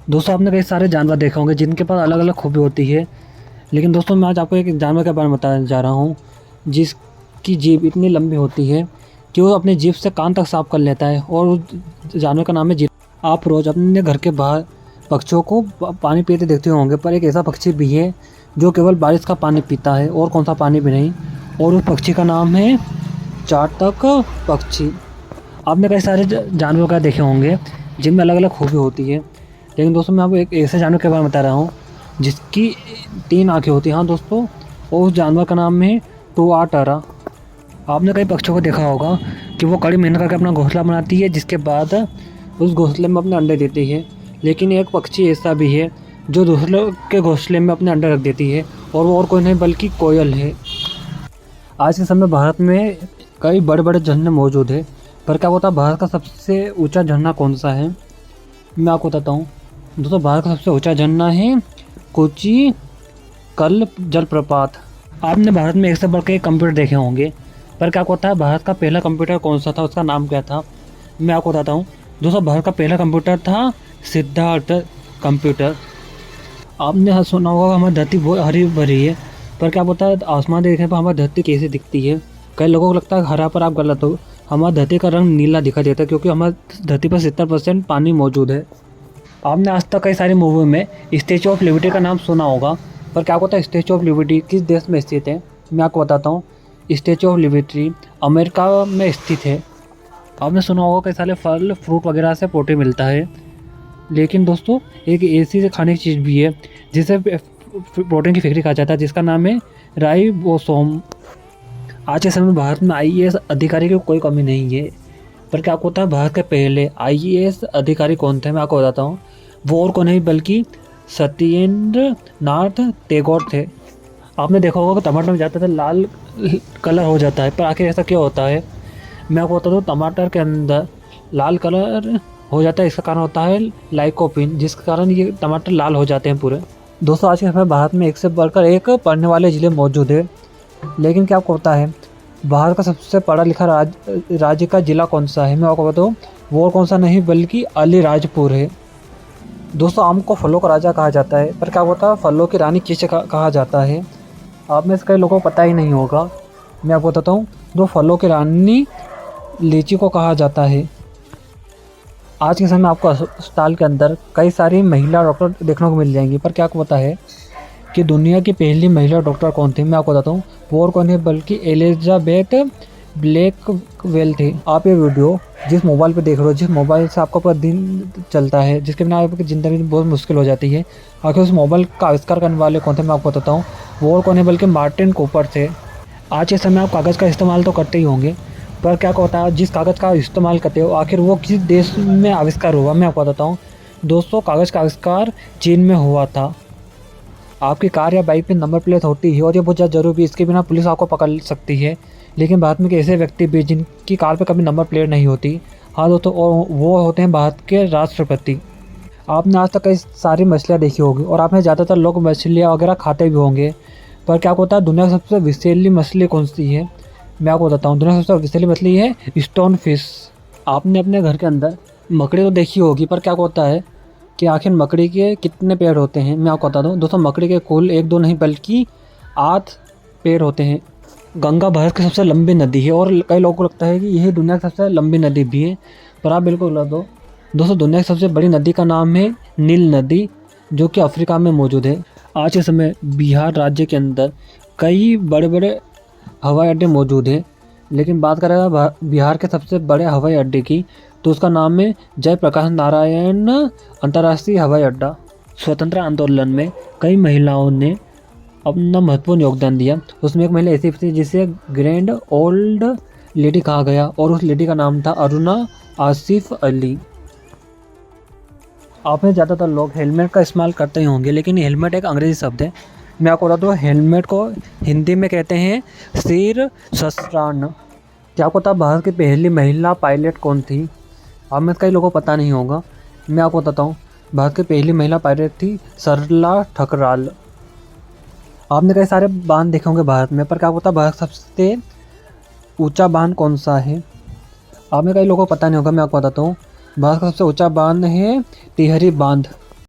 दोस्तों आपने कई सारे जानवर देखे होंगे जिनके पास अलग अलग खूबी होती है। लेकिन दोस्तों मैं आज आपको एक जानवर के बारे में बताने जा रहा हूँ जिसकी जीभ इतनी लंबी होती है कि वो अपनी जीभ से कान तक साफ कर लेता है। और उस जानवर का नाम है जिराफ। आप रोज़ अपने घर के बाहर पक्षियों को पानी पीते देखते होंगे, पर एक ऐसा पक्षी भी है जो केवल बारिश का पानी पीता है और कौन सा पानी भी नहीं। और उस पक्षी का नाम है चातक पक्षी। आपने कई सारे जानवर का देखे होंगे जिनमें अलग अलग खूबी होती है। लेकिन दोस्तों मैं आपको एक ऐसे जानवर के बारे में बता रहा हूँ जिसकी 3 आँखें होती हैं। हाँ दोस्तों, और उस जानवर का नाम है टुआटारा। आपने कई पक्षियों को देखा होगा कि वो कड़ी मेहनत करके अपना घोंसला बनाती है, जिसके बाद उस घोंसले में अपने अंडे देती है। लेकिन एक पक्षी ऐसा भी है जो दूसरों के घोंसले में अपने अंडे रख देती है, और वो और कोई नहीं बल्कि कोयल है। आज के समय भारत में कई बड़े बड़े झरने मौजूद है, पर क्या होता है भारत का सबसे ऊंचा झरना कौन सा है? मैं आपको बताता हूँ। दोस्तों भारत का सबसे ऊंचा झरना है कोची कल जलप्रपात। आपने भारत में एक से बढ़ के एक कंप्यूटर देखे होंगे, पर क्या होता है भारत का पहला कंप्यूटर कौन सा था, उसका नाम क्या था? मैं आपको बताता हूँ। दोस्तों भारत का पहला कंप्यूटर था सिद्धार्थ कंप्यूटर। आपने सुना होगा हमारी धरती बहुत हरी भरी है, पर क्या होता है आसमान देखने पर हमारी धरती कैसी दिखती है? कई लोगों को लगता है हरा, पर आप गलत हो। हमारी धरती का रंग नीला दिखाई देता है क्योंकि हमारी धरती पर 70% पानी मौजूद है। आपने आज तक कई सारी मूवी में स्टैचू ऑफ लिबर्टी का नाम सुना होगा, पर क्या होता है स्टैचू ऑफ लिबर्टी किस देश में स्थित है? मैं आपको बताता हूँ। स्टैचू ऑफ लिबर्टी अमेरिका में स्थित है। आपने सुना होगा कई सारे फल फ्रूट वगैरह से प्रोटीन मिलता है। लेकिन दोस्तों एक ऐसी से खाने की चीज़ भी है जिसे प्रोटीन की फैक्ट्री कहा जाता है, जिसका नाम है राइबोसोम। आज के समय में भारत में आईएएस अधिकारी की कोई कमी नहीं है, पर क्या आपको पता है भारत के पहले आईएएस अधिकारी कौन थे? मैं आपको बताता हूँ। वो और कौन नहीं बल्कि सत्येंद्र नाथ टैगोर थे। आपने देखा होगा कि टमाटर में जाता था लाल कलर हो जाता है, पर आखिर ऐसा क्यों होता है? मैं आपको बता दूँ, टमाटर के अंदर लाल कलर हो जाता है, इसका कारण होता है लाइकोपिन, जिसके कारण ये टमाटर लाल हो जाते हैं पूरे। दोस्तों आज के समय भारत में एक से बढ़कर एक पढ़ने वाले ज़िले मौजूद है। लेकिन क्या आपको पता है भारत का सबसे पढ़ा लिखा राज्य का ज़िला कौन सा है? मैं आपको बताऊँ, वो और कौन सा नहीं बल्कि अलीराजपुर है। दोस्तों आम को फलों का राजा कहा जाता है, पर क्या होता है फलों की रानी किसे कहा जाता है? आप में से कई लोगों को पता ही नहीं होगा। मैं आपको बताता हूँ, दो फलों की रानी लीची को कहा जाता है। आज के समय में आपको अस्पताल के अंदर कई सारी महिला डॉक्टर देखने को मिल जाएंगी, पर क्या आपको पता है कि दुनिया की पहली महिला डॉक्टर कौन थी? मैं आपको बताता हूँ। वो और कौन है बल्कि एलिजाबेथ ब्लैकवेल थी। आप ये वीडियो जिस मोबाइल पे देख रहे हो, जिस मोबाइल से आपका पूरा दिन चलता है, जिसके बिना आपकी ज़िंदगी बहुत मुश्किल हो जाती है, आखिर उस मोबाइल का आविष्कार करने वाले कौन थे? मैं आपको बताता हूँ। वो और कौन है बल्कि मार्टिन कूपर थे। आज के समय आप कागज़ का इस्तेमाल तो करते ही होंगे, पर क्या होता है जिस कागज़ का इस्तेमाल करते हो आखिर वो किस देश में आविष्कार हुआ? मैं आपको बताता हूँ। दोस्तों कागज़ का आविष्कार चीन में हुआ था। आपकी कार या बाइक पे नंबर प्लेट होती है और ये बहुत ज़्यादा जरूरी है, इसके बिना पुलिस आपको पकड़ सकती है। लेकिन भारत में ऐसे व्यक्ति भी जिनकी कार पे कभी नंबर प्लेट नहीं होती। हाँ दोस्तों, और वो होते हैं भारत के राष्ट्रपति। आपने आज तक कई सारी मछलियाँ देखी होगी और आपने ज़्यादातर लोग मछलियाँ वगैरह खाते भी होंगे, पर क्या होता है दुनिया की सबसे विषैली मछली कौन सी है? मैं आपको बताता हूँ। दुनिया की सबसे विषैली मछली है स्टोन फिश। आपने अपने घर के अंदर मकड़ी तो देखी होगी, पर क्या होता है कि आखिर मकड़ी के कितने पैर होते हैं? मैं आपको बता दूं। दोस्तों मकड़ी के कुल 1-2 नहीं बल्कि 8 पैर होते हैं। गंगा भारत की सबसे लंबी नदी है और कई लोगों को लगता है कि यही दुनिया की सबसे लंबी नदी भी है, पर आप बिल्कुल गलत हो। दोस्तों दुनिया की सबसे बड़ी नदी का नाम है नील नदी, जो कि अफ्रीका में मौजूद है। आज के समय बिहार राज्य के अंदर कई बड़े बड़े हवाई अड्डे मौजूद हैं, लेकिन बात करें बिहार के सबसे बड़े हवाई अड्डे की, तो उसका नाम है जयप्रकाश नारायण अंतर्राष्ट्रीय हवाई अड्डा। स्वतंत्रता आंदोलन में कई महिलाओं ने अपना महत्वपूर्ण योगदान दिया। उसमें एक महिला ऐसी थी जिसे ग्रैंड ओल्ड लेडी कहा गया, और उस लेडी का नाम था अरुणा आसिफ अली। आप में ज़्यादातर लोग हेलमेट का इस्तेमाल करते ही होंगे, लेकिन हेलमेट एक अंग्रेजी शब्द है। मैं आपको बता दूँ, हेलमेट को हिंदी में कहते हैं शीर शस्त्रान। क्या आपको पता भारत की पहली महिला पायलट कौन थी? आप में कई लोगों को पता नहीं होगा। मैं आपको बताता हूँ। भारत की पहली महिला पायलट थी सरला ठकराल। आपने कई सारे बांध देखे होंगे भारत में, पर क्या पता भारत का सबसे ऊंचा बांध कौन सा है? आप में कई लोगों को पता नहीं होगा। मैं आपको बताता हूँ। भारत का सबसे ऊंचा बांध है टिहरी बांध।